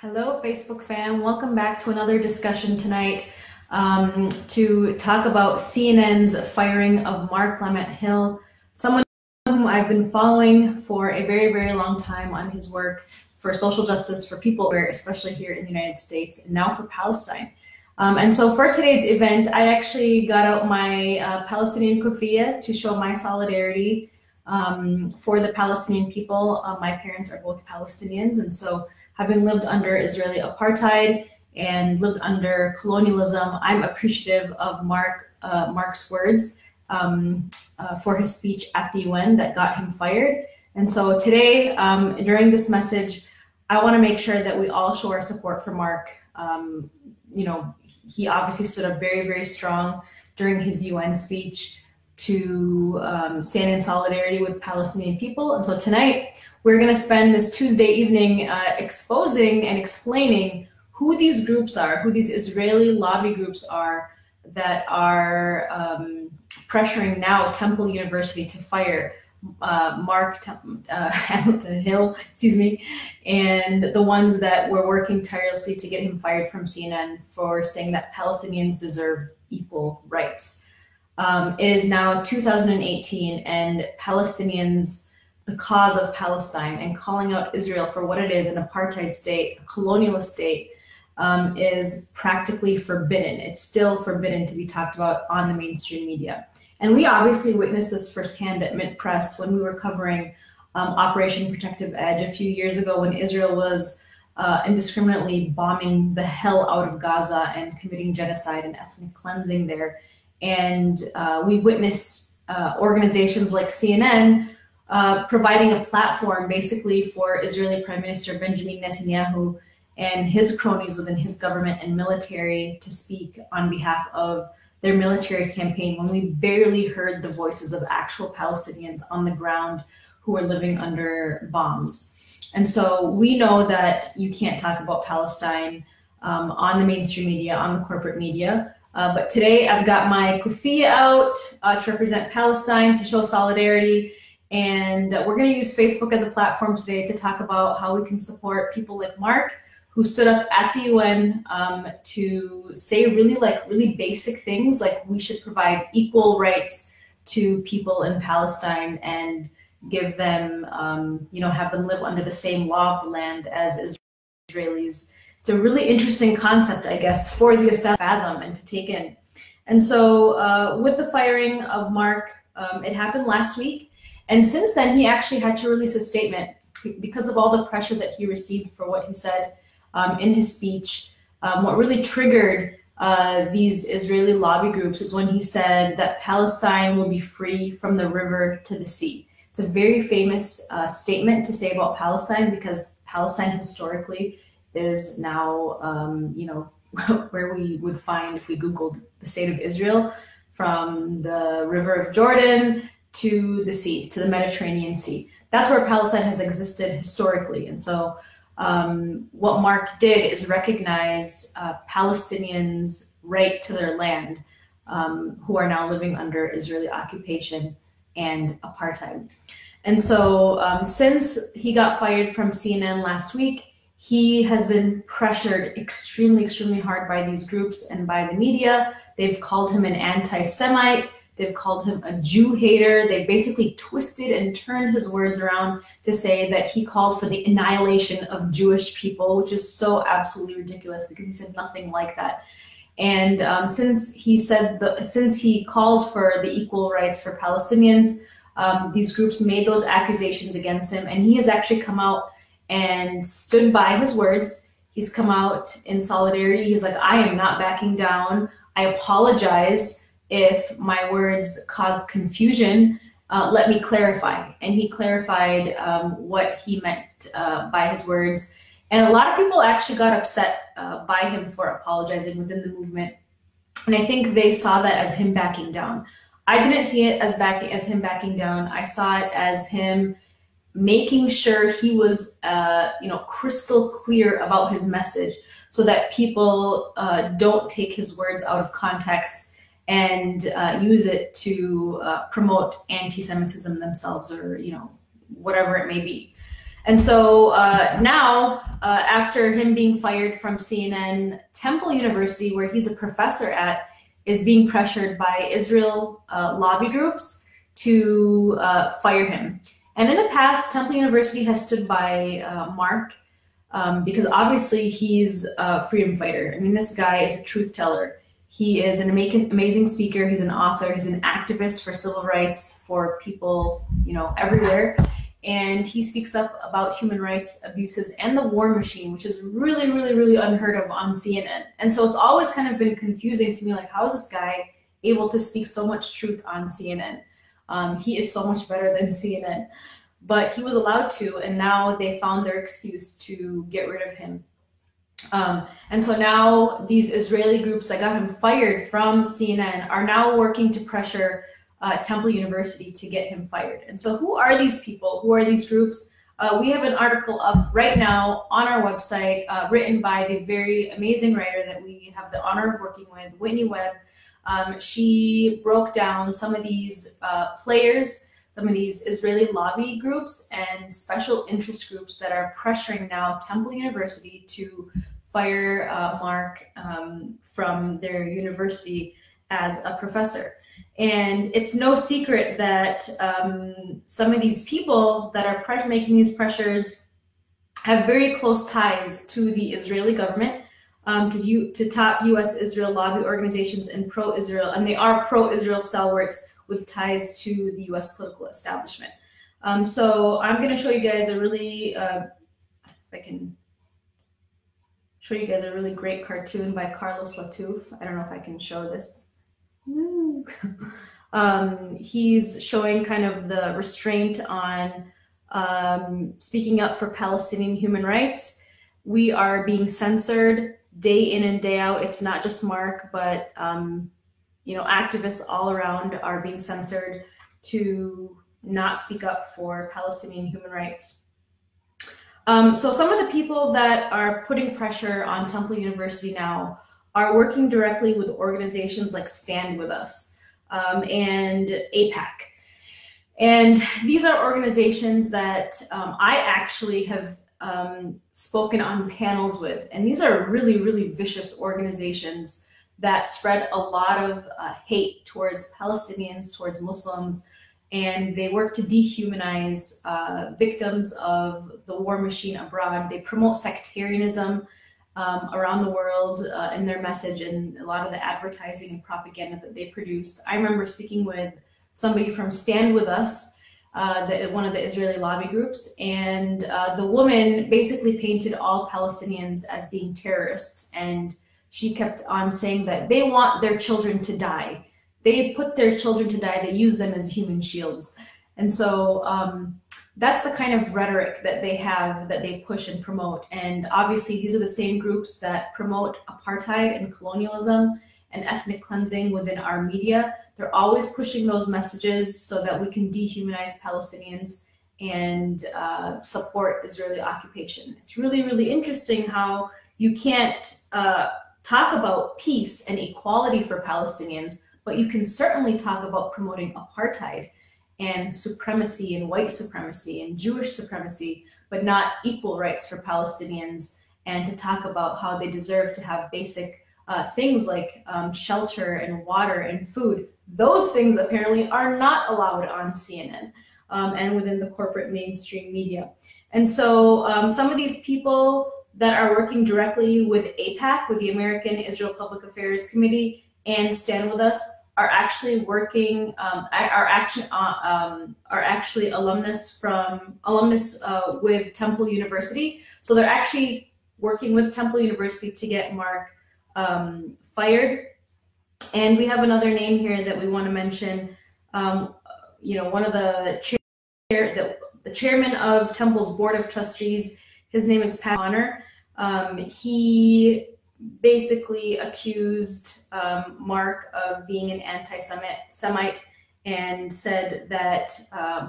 Hello, Facebook fam. Welcome back to another discussion tonight to talk about CNN's firing of Marc Lamont Hill, someone whom I've been following for a very, very long time on his work for social justice for people, especially here in the United States, and now for Palestine. And so for today's event, I actually got out my Palestinian kufiya to show my solidarity for the Palestinian people. My parents are both Palestinians, and so having lived under Israeli apartheid and lived under colonialism, I'm appreciative of Marc's words for his speech at the UN that got him fired. And so today, during this message, I want to make sure that we all show our support for Marc. You know, he obviously stood up very, very strong during his UN speech to stand in solidarity with Palestinian people. And so tonight, we're going to spend this Tuesday evening exposing and explaining who these groups are, who these Israeli lobby groups are that are pressuring now Temple University to fire Marc Hill, and the ones that were working tirelessly to get him fired from CNN for saying that Palestinians deserve equal rights. It is now 2018, and Palestinians, the cause of Palestine, and calling out Israel for what it is, an apartheid state, a colonialist state, is practically forbidden. It's still forbidden to be talked about on the mainstream media. And we obviously witnessed this firsthand at MintPress when we were covering Operation Protective Edge a few years ago, when Israel was indiscriminately bombing the hell out of Gaza and committing genocide and ethnic cleansing there. And we witnessed organizations like CNN providing a platform basically for Israeli Prime Minister Benjamin Netanyahu and his cronies within his government and military to speak on behalf of their military campaign, when we barely heard the voices of actual Palestinians on the ground who were living under bombs. And so we know that you can't talk about Palestine on the mainstream media, on the corporate media. But today I've got my kufiya out to represent Palestine, to show solidarity. And we're going to use Facebook as a platform today to talk about how we can support people like Marc, who stood up at the UN to say really basic things, like we should provide equal rights to people in Palestine and give them, have them live under the same law of the land as Israelis. It's a really interesting concept, I guess, for the establishment to fathom and to take in. And so with the firing of Marc, it happened last week. And since then, he actually had to release a statement because of all the pressure that he received for what he said in his speech. What really triggered these Israeli lobby groups is when he said that Palestine will be free from the river to the sea. It's a very famous statement to say about Palestine, because Palestine historically is now, where we would find, if we Googled the state of Israel, from the River of Jordan to the sea, to the Mediterranean Sea. That's where Palestine has existed historically. And so what Marc did is recognize Palestinians' right to their land, who are now living under Israeli occupation and apartheid. And so since he got fired from CNN last week, he has been pressured extremely, extremely hard by these groups and by the media. They've called him an anti-Semite. They've called him a Jew hater. They basically twisted and turned his words around to say that he called for the annihilation of Jewish people, which is so absolutely ridiculous, because he said nothing like that. And since he called for the equal rights for Palestinians, these groups made those accusations against him, and he has actually come out and stood by his words. He's come out in solidarity. He's like, I am not backing down. I apologize if my words caused confusion. Let me clarify. And he clarified what he meant by his words. And a lot of people actually got upset by him for apologizing within the movement. And I think they saw that as him backing down. I didn't see it as him backing down. I saw it as him making sure he was crystal clear about his message, so that people don't take his words out of context and use it to promote anti-Semitism themselves, or whatever it may be. And so now, after him being fired from CNN, Temple University, where he's a professor at, is being pressured by Israel lobby groups to fire him. And in the past, Temple University has stood by Marc because obviously he's a freedom fighter. I mean, this guy is a truth teller. He is an amazing speaker. He's an author. He's an activist for civil rights for people, everywhere. And he speaks up about human rights abuses and the war machine, which is really, really, really unheard of on CNN. And so it's always kind of been confusing to me, like, how is this guy able to speak so much truth on CNN? He is so much better than CNN, but he was allowed to, and now they found their excuse to get rid of him. And so now these Israeli groups that got him fired from CNN are now working to pressure Temple University to get him fired. And so who are these people? Who are these groups? We have an article up right now on our website written by the very amazing writer that we have the honor of working with, Whitney Webb. She broke down some of these players, some of these Israeli lobby groups and special interest groups that are pressuring now Temple University to fire Marc from their university as a professor. And it's no secret that some of these people that are making these pressures have very close ties to the Israeli government, to top U.S.-Israel lobby organizations and pro-Israel, and they are pro-Israel stalwarts with ties to the U.S. political establishment. So I'm going to show you guys a really, if I can show you guys a really great cartoon by Carlos Latouf. I don't know if I can show this. He's showing kind of the restraint on speaking up for Palestinian human rights. We are being censored day in and day out. It's not just Marc, but activists all around are being censored to not speak up for Palestinian human rights. So some of the people that are putting pressure on Temple University now are working directly with organizations like Stand With Us and AIPAC. And these are organizations that I actually have spoken on panels with. And these are really, really vicious organizations that spread a lot of hate towards Palestinians, towards Muslims, and they work to dehumanize victims of the war machine abroad. They promote sectarianism around the world in their message and a lot of the advertising and propaganda that they produce. I remember speaking with somebody from Stand With Us, one of the Israeli lobby groups, and the woman basically painted all Palestinians as being terrorists, and she kept on saying that they want their children to die. They put their children to die, they use them as human shields. And so that's the kind of rhetoric that they have, that they push and promote. And obviously these are the same groups that promote apartheid and colonialism and ethnic cleansing within our media. They're always pushing those messages so that we can dehumanize Palestinians and support Israeli occupation. It's really, really interesting how you can't talk about peace and equality for Palestinians, but you can certainly talk about promoting apartheid and supremacy and white supremacy and Jewish supremacy, but not equal rights for Palestinians, and to talk about how they deserve to have basic things like shelter and water and food. Those things apparently are not allowed on CNN and within the corporate mainstream media. And so some of these people that are working directly with AIPAC, with the American Israel Public Affairs Committee, and Stand With Us are actually working, are actually alumnus with Temple University. So they're actually working with Temple University to get Marc fired. And we have another name here that we want to mention. One of the chairman of Temple's Board of Trustees, his name is Pat Honor. He basically accused Marc of being an anti-Semite and said that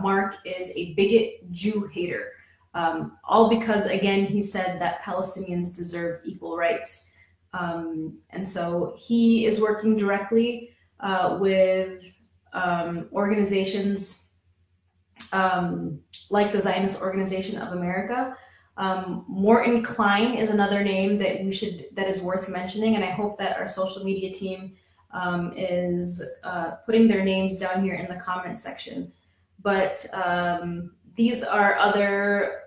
Marc is a bigot Jew hater. All because, again, he said that Palestinians deserve equal rights. And so he is working directly with organizations like the Zionist Organization of America. Morton Klein is another name that that is worth mentioning, and I hope that our social media team is putting their names down here in the comment section. But these are other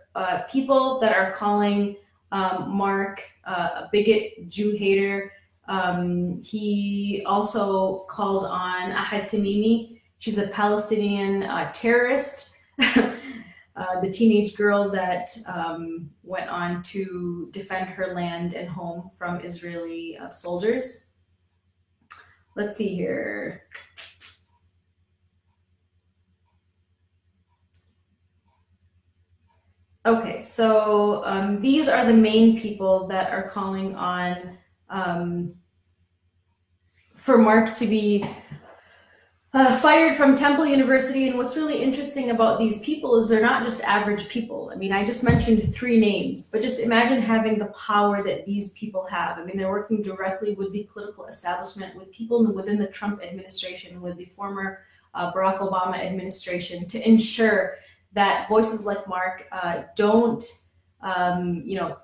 people that are calling Mark a bigot, Jew hater. He also called on Ahad Tamimi. She's a Palestinian terrorist. The teenage girl that went on to defend her land and home from Israeli soldiers. Let's see here. Okay, so these are the main people that are calling on for Mark to be fired from Temple University. And what's really interesting about these people is they're not just average people. I mean, I just mentioned 3 names, but just imagine having the power that these people have. I mean, they're working directly with the political establishment, with people within the Trump administration, with the former Barack Obama administration, to ensure that voices like Mark don't,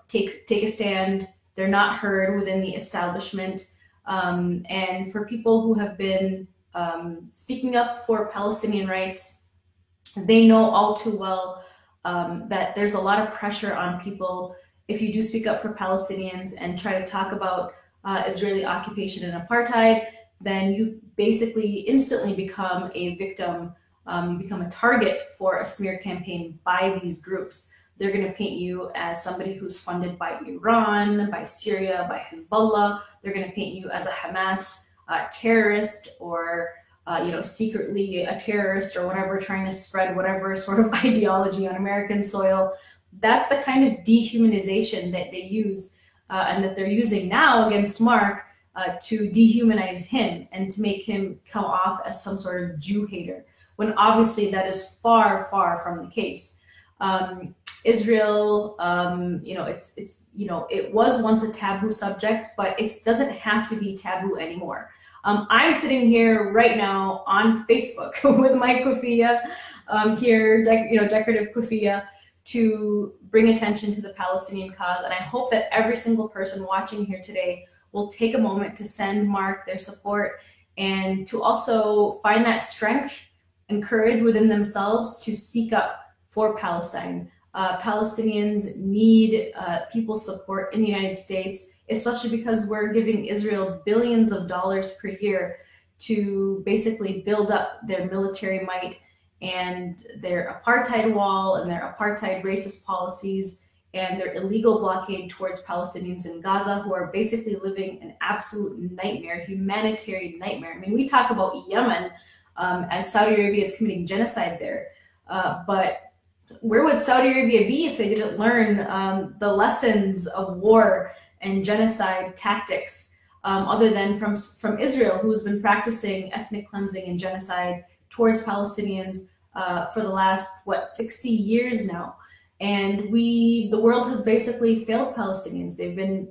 take a stand. They're not heard within the establishment. And for people who have been speaking up for Palestinian rights, they know all too well that there's a lot of pressure on people. If you do speak up for Palestinians and try to talk about Israeli occupation and apartheid, then you basically instantly become a victim. You become a target for a smear campaign by these groups. They're going to paint you as somebody who's funded by Iran, by Syria, by Hezbollah. They're going to paint you as a Hamas terrorist, or secretly a terrorist, or whatever, trying to spread whatever sort of ideology on American soil. That's the kind of dehumanization that they use and that they're using now against Mark to dehumanize him and to make him come off as some sort of Jew hater, when obviously that is far, far from the case. Israel, it was once a taboo subject, but it doesn't have to be taboo anymore. I'm sitting here right now on Facebook with my kufiya decorative kufiya, to bring attention to the Palestinian cause. And I hope that every single person watching here today will take a moment to send Mark their support, and to also find that strength and courage within themselves to speak up for Palestine. Palestinians need people's support in the United States, especially because we're giving Israel billions of dollars per year to basically build up their military might and their apartheid wall and their apartheid racist policies and their illegal blockade towards Palestinians in Gaza, who are basically living an absolute nightmare, humanitarian nightmare. I mean, we talk about Yemen as Saudi Arabia is committing genocide there, but where would Saudi Arabia be if they didn't learn the lessons of war and genocide tactics, other than from Israel, who has been practicing ethnic cleansing and genocide towards Palestinians for the last, 60 years now. And the world has basically failed Palestinians. They've been,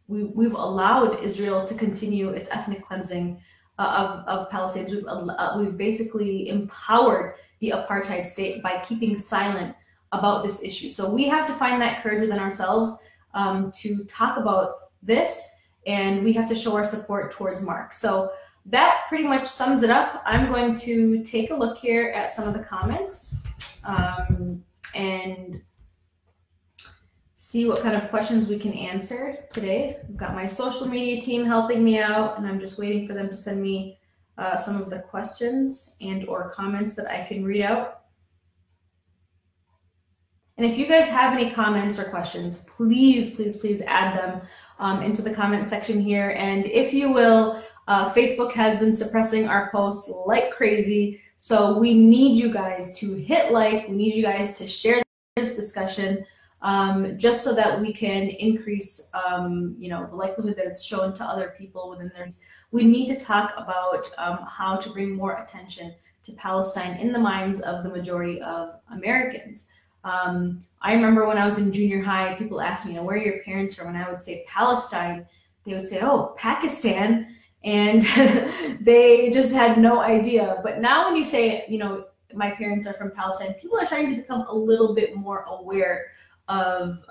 we've allowed Israel to continue its ethnic cleansing of Palestinians. We've basically empowered the apartheid state by keeping silent about this issue. So we have to find that courage within ourselves to talk about this, and we have to show our support towards Mark. So that pretty much sums it up. I'm going to take a look here at some of the comments and see what kind of questions we can answer today. I've got my social media team helping me out, and I'm just waiting for them to send me some of the questions and or comments that I can read out. And if you guys have any comments or questions, please, please, please add them into the comment section here. And if you will, Facebook has been suppressing our posts like crazy. So we need you guys to hit like, we need you guys to share this discussion, just so that we can increase, the likelihood that it's shown to other people within their. We need to talk about how to bring more attention to Palestine in the minds of the majority of Americans. I remember when I was in junior high, people asked me, where are your parents from? And I would say Palestine. They would say, oh, Pakistan. And they just had no idea. But now when you say, my parents are from Palestine, people are trying to become a little bit more aware of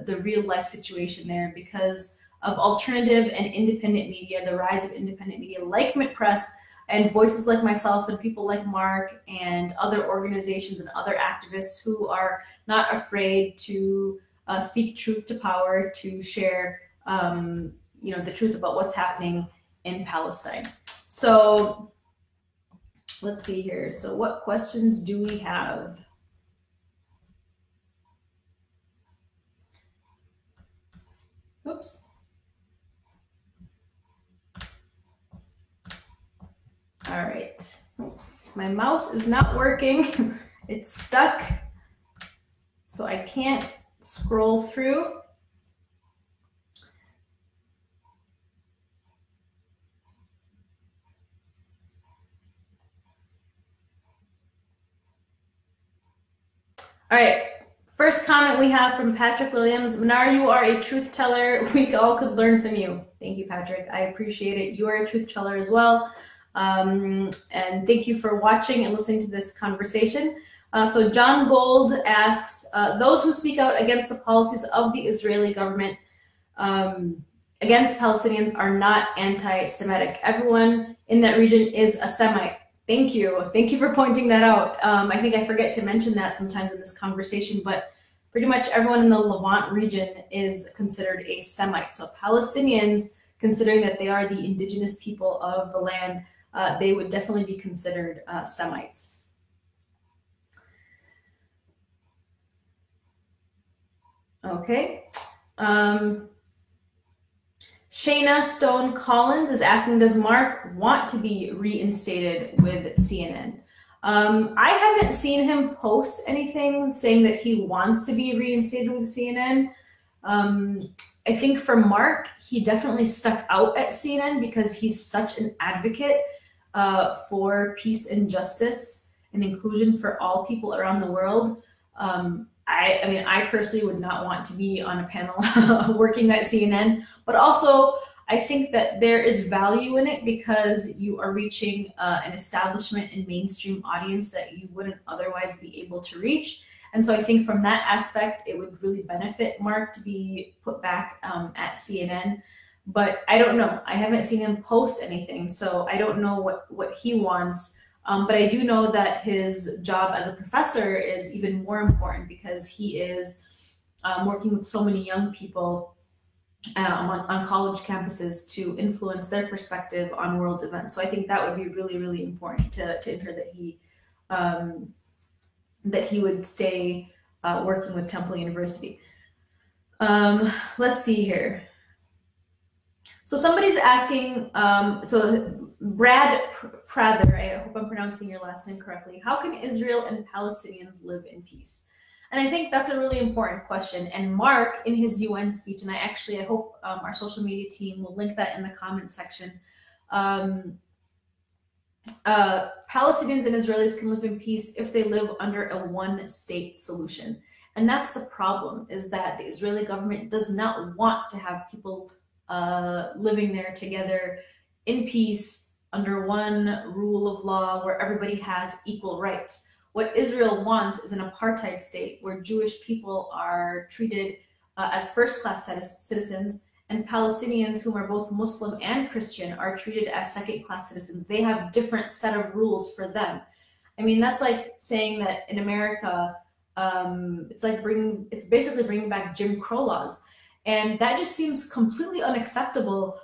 the real life situation there because of alternative and independent media, the rise of independent media like MintPress, and voices like myself and people like Mark and other organizations and other activists who are not afraid to speak truth to power, to share the truth about what's happening in Palestine. So let's see here. So what questions do we have? Oops. All right. Oops. My mouse is not working. It's stuck. So I can't scroll through. All right. First comment we have from Patrick Williams. Mnar, you are a truth teller. We all could learn from you. Thank you, Patrick. I appreciate it. You are a truth teller as well. And thank you for watching and listening to this conversation. So John Gold asks, those who speak out against the policies of the Israeli government against Palestinians are not anti-Semitic. Everyone in that region is a Semite. Thank you. Thank you for pointing that out. I think I forget to mention that sometimes in this conversation, but pretty much everyone in the Levant region is considered a Semite. So Palestinians, considering that they are the indigenous people of the land, they would definitely be considered Semites. Okay. Shayna Stone Collins is asking, does Mark want to be reinstated with CNN? I haven't seen him post anything saying that he wants to be reinstated with CNN. I think for Mark, he definitely stuck out at CNN because he's such an advocate for peace and justice and inclusion for all people around the world. I mean, I personally would not want to be on a panel working at CNN, but also I think that there is value in it because you are reaching an establishment and mainstream audience that you wouldn't otherwise be able to reach. And so I think from that aspect, it would really benefit Mark to be put back at CNN. But I don't know. I haven't seen him post anything, so I don't know what he wants. But I do know that his job as a professor is even more important because he is working with so many young people on college campuses to influence their perspective on world events. So I think that would be really, really important to ensure that he would stay working with Temple University. Let's see here. So somebody's asking, so Brad Prather, I hope I'm pronouncing your last name correctly. How can Israel and Palestinians live in peace? And I think that's a really important question. And Mark, in his UN speech, and I hope our social media team will link that in the comment section. Palestinians and Israelis can live in peace if they live under a one-state solution. And that's the problem, is that the Israeli government does not want to have people living there together in peace under one rule of law where everybody has equal rights. What Israel wants is an apartheid state where Jewish people are treated as first-class citizens, and Palestinians, whom are both Muslim and Christian, are treated as second-class citizens. They have different set of rules for them. I mean, that's like saying that in America, it's basically bringing back Jim Crow laws. And that just seems completely unacceptable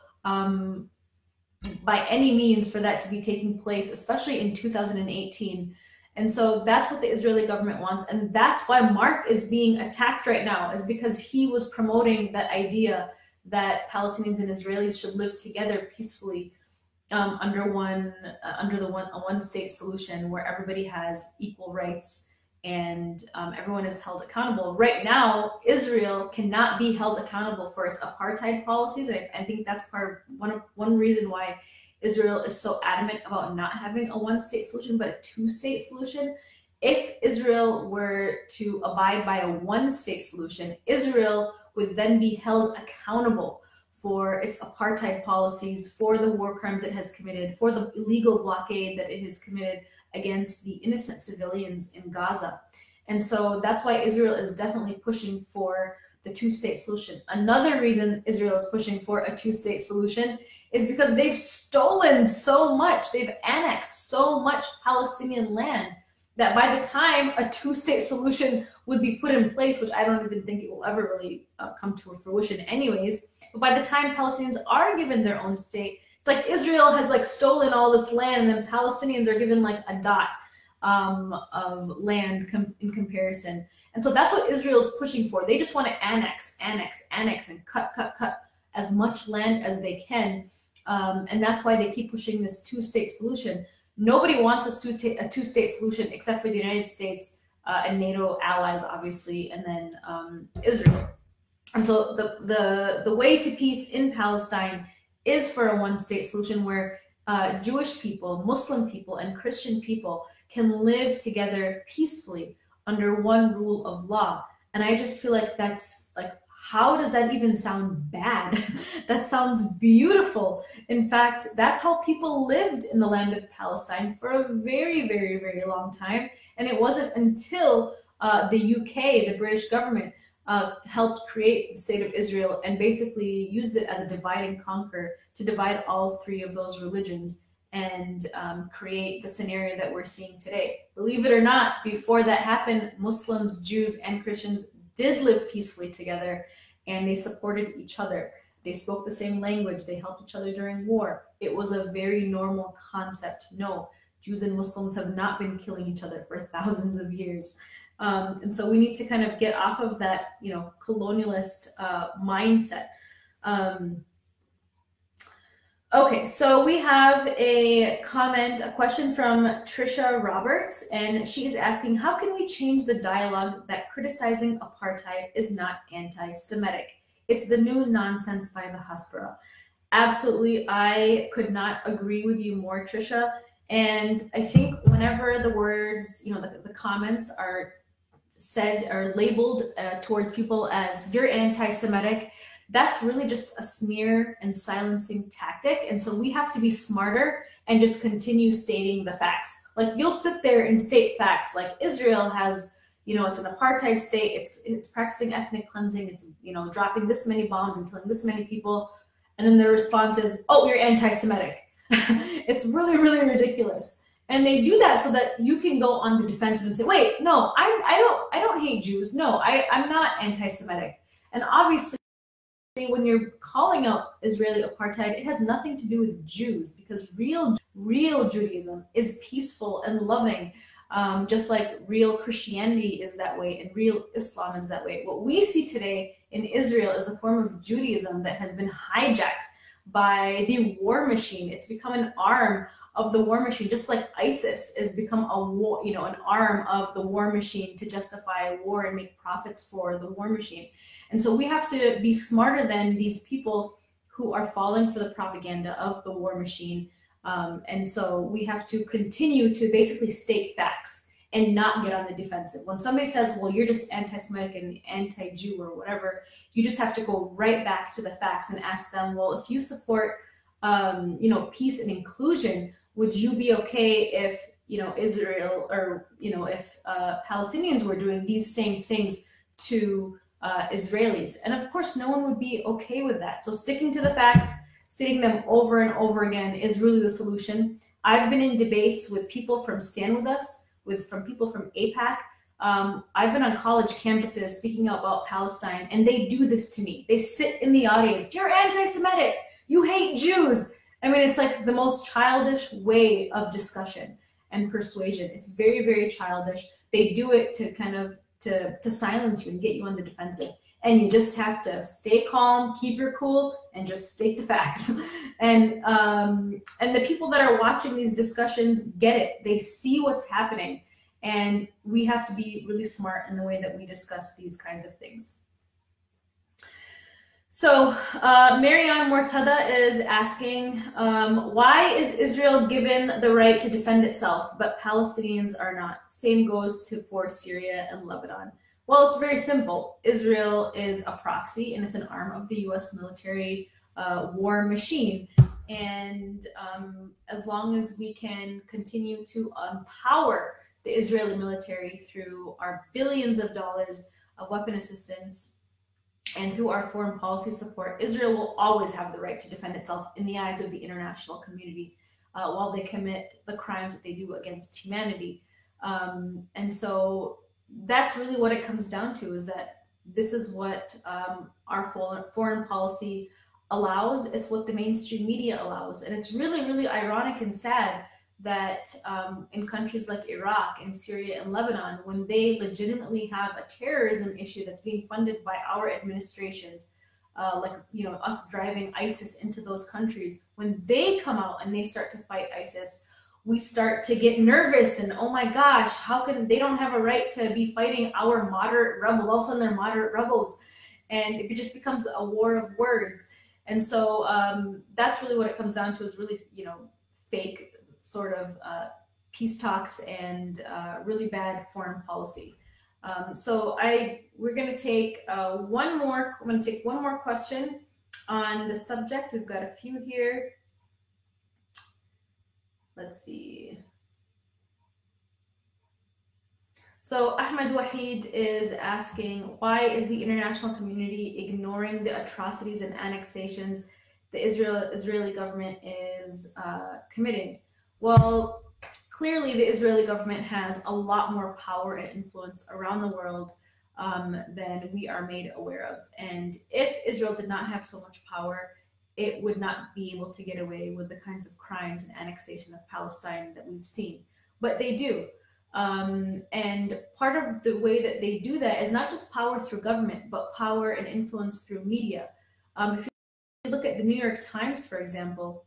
by any means for that to be taking place, especially in 2018. And so that's what the Israeli government wants. And that's why Mark is being attacked right now, is because he was promoting that idea that Palestinians and Israelis should live together peacefully under a one-state solution where everybody has equal rights and everyone is held accountable. Right now, Israel cannot be held accountable for its apartheid policies. I think that's one reason why Israel is so adamant about not having a one-state solution, but a two-state solution. If Israel were to abide by a one-state solution, Israel would then be held accountable for its apartheid policies, for the war crimes it has committed, for the illegal blockade that it has committed against the innocent civilians in Gaza. And so that's why Israel is definitely pushing for the two-state solution. Another reason Israel is pushing for a two-state solution is because they've stolen so much, they've annexed so much Palestinian land that by the time a two-state solution would be put in place, which I don't even think it will ever really come to a fruition anyways, but by the time Palestinians are given their own state, it's like Israel has like stolen all this land and Palestinians are given like a dot of land in comparison. And so that's what Israel is pushing for. They just want to annex, and cut as much land as they can. And that's why they keep pushing this two-state solution. Nobody wants a two-state solution except for the United States and NATO allies, obviously, and then Israel. And so the way to peace in Palestine is for a one-state solution where Jewish people, Muslim people, and Christian people can live together peacefully under one rule of law. And I just feel like that's like, how does that even sound bad? That sounds beautiful. In fact, that's how people lived in the land of Palestine for a very, very, very long time. And it wasn't until the UK, the British government, helped create the state of Israel and basically used it as a divide and conquer to divide all three of those religions and create the scenario that we're seeing today. Believe it or not, before that happened, Muslims, Jews, and Christians did live peacefully together, and they supported each other. They spoke the same language. They helped each other during war. It was a very normal concept. No, Jews and Muslims have not been killing each other for thousands of years. And so we need to kind of get off of that, you know, colonialist mindset. Okay, so we have a question from Trisha Roberts, and she is asking, how can we change the dialogue that criticizing apartheid is not anti-Semitic? It's the new nonsense by the Hasbara. Absolutely, I could not agree with you more, Trisha. And I think whenever the words, you know, the comments are said or labeled towards people as you're anti-Semitic, that's really just a smear and silencing tactic. And so we have to be smarter and just continue stating the facts. Like, you'll sit there and state facts like Israel has, you know, it's an apartheid state, it's practicing ethnic cleansing, it's, you know, dropping this many bombs and killing this many people. And then the response is, oh, you're anti-Semitic. It's really, really ridiculous. And they do that so that you can go on the defensive and say, wait, no, I don't hate Jews. No, I'm not anti-Semitic. And obviously, when you're calling out Israeli apartheid, it has nothing to do with Jews, because real Judaism is peaceful and loving, just like real Christianity is that way and real Islam is that way. What we see today in Israel is a form of Judaism that has been hijacked by the war machine. It's become an arm of the war machine, just like ISIS has become a war, you know, an arm of the war machine to justify war and make profits for the war machine. And so we have to be smarter than these people who are falling for the propaganda of the war machine. And so we have to continue to basically state facts and not get on the defensive. When somebody says, well, you're just anti-Semitic and anti-Jew or whatever, you just have to go right back to the facts and ask them, well, if you support, you know, peace and inclusion, would you be okay if, you know, Israel or, you know, if Palestinians were doing these same things to Israelis? And of course, no one would be okay with that. So sticking to the facts, stating them over and over again is really the solution. I've been in debates with people from Stand With Us, from people from AIPAC. I've been on college campuses speaking out about Palestine, and they do this to me. They sit in the audience. You're anti-Semitic. You hate Jews. I mean, it's like the most childish way of discussion and persuasion. It's very, very childish. They do it to kind of to silence you and get you on the defensive. And you just have to stay calm, keep your cool, and just state the facts. And the people that are watching these discussions get it. They see what's happening. And we have to be really smart in the way that we discuss these kinds of things. So Marianne Mortada is asking, why is Israel given the right to defend itself, but Palestinians are not? Same goes for Syria and Lebanon. Well, it's very simple. Israel is a proxy, and it's an arm of the U.S. military war machine. And as long as we can continue to empower the Israeli military through our billions of dollars of weapon assistance and through our foreign policy support, Israel will always have the right to defend itself in the eyes of the international community while they commit the crimes that they do against humanity. And so that's really what it comes down to, is that this is what our foreign policy allows. It's what the mainstream media allows. And it's really, really ironic and sad that in countries like Iraq and Syria and Lebanon, when they legitimately have a terrorism issue that's being funded by our administrations, like, you know, us driving ISIS into those countries, when they come out and they start to fight ISIS, we start to get nervous and, oh my gosh, how can they don't have a right to be fighting our moderate rebels? All of a sudden they're moderate rebels. And it just becomes a war of words. And so that's really what it comes down to, is really, you know, fake sort of peace talks and really bad foreign policy. So we're going to take one more. I'm going to take one more question on the subject. We've got a few here. Let's see. So Ahmed Wahid is asking, why is the international community ignoring the atrocities and annexations the Israeli government is committing? Well, clearly the Israeli government has a lot more power and influence around the world than we are made aware of. And if Israel did not have so much power, it would not be able to get away with the kinds of crimes and annexation of Palestine that we've seen. But they do. And part of the way that they do that is not just power through government, but power and influence through media. If you look at the New York Times, for example,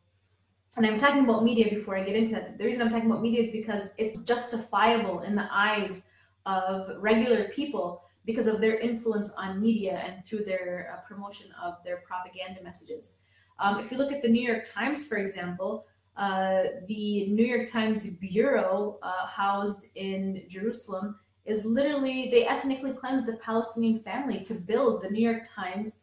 and I'm talking about media before I get into that. The reason I'm talking about media is because it's justifiable in the eyes of regular people because of their influence on media and through their promotion of their propaganda messages. If you look at the New York Times, for example, the New York Times bureau housed in Jerusalem is literally, they ethnically cleansed a Palestinian family to build the New York Times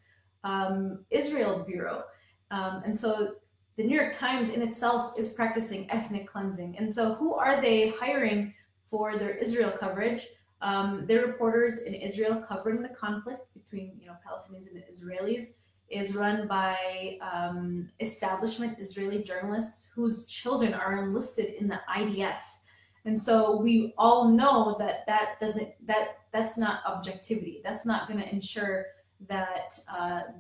Israel bureau. And so the New York Times in itself is practicing ethnic cleansing. And so who are they hiring for their Israel coverage? They're reporters in Israel covering the conflict between, you know, Palestinians and Israelis. Is run by establishment Israeli journalists whose children are enlisted in the IDF. And so we all know that that's not objectivity. That's not going to ensure that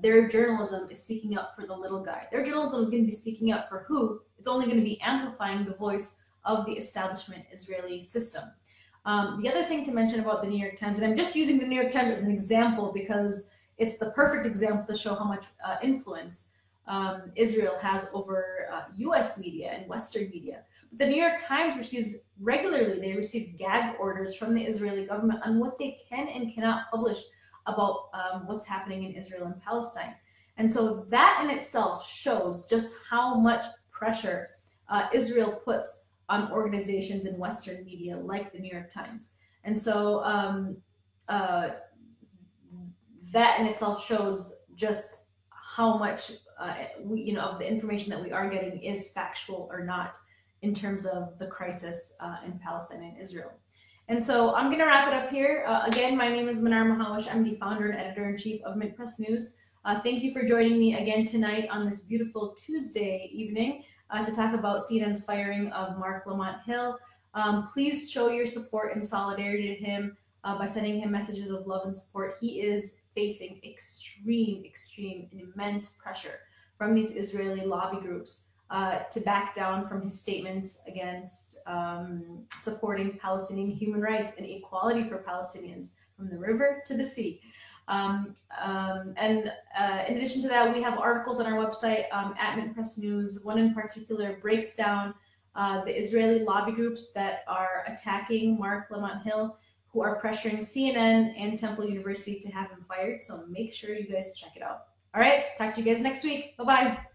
their journalism is speaking up for the little guy. Their journalism is going to be speaking up for who? It's only going to be amplifying the voice of the establishment Israeli system. The other thing to mention about the New York Times, and I'm just using the New York Times as an example because it's the perfect example to show how much influence Israel has over US media and Western media. But the New York Times receives regularly, they receive gag orders from the Israeli government on what they can and cannot publish about what's happening in Israel and Palestine. And so that in itself shows just how much pressure Israel puts on organizations in Western media like the New York Times. And so that in itself shows just how much you know, of the information that we are getting is factual or not in terms of the crisis in Palestine and Israel. And so I'm going to wrap it up here. Again, my name is Mnar Muhawesh. I'm the founder and editor-in-chief of MintPress News. Thank you for joining me again tonight on this beautiful Tuesday evening to talk about CNN's firing of Marc Lamont Hill. Please show your support and solidarity to him by sending him messages of love and support. He is facing extreme and immense pressure from these Israeli lobby groups to back down from his statements against supporting Palestinian human rights and equality for Palestinians from the river to the sea. In addition to that, we have articles on our website at MintPress News. One in particular breaks down the Israeli lobby groups that are attacking Marc Lamont Hill, who are pressuring CNN and Temple University to have him fired. So make sure you guys check it out. All right, talk to you guys next week. Bye-bye.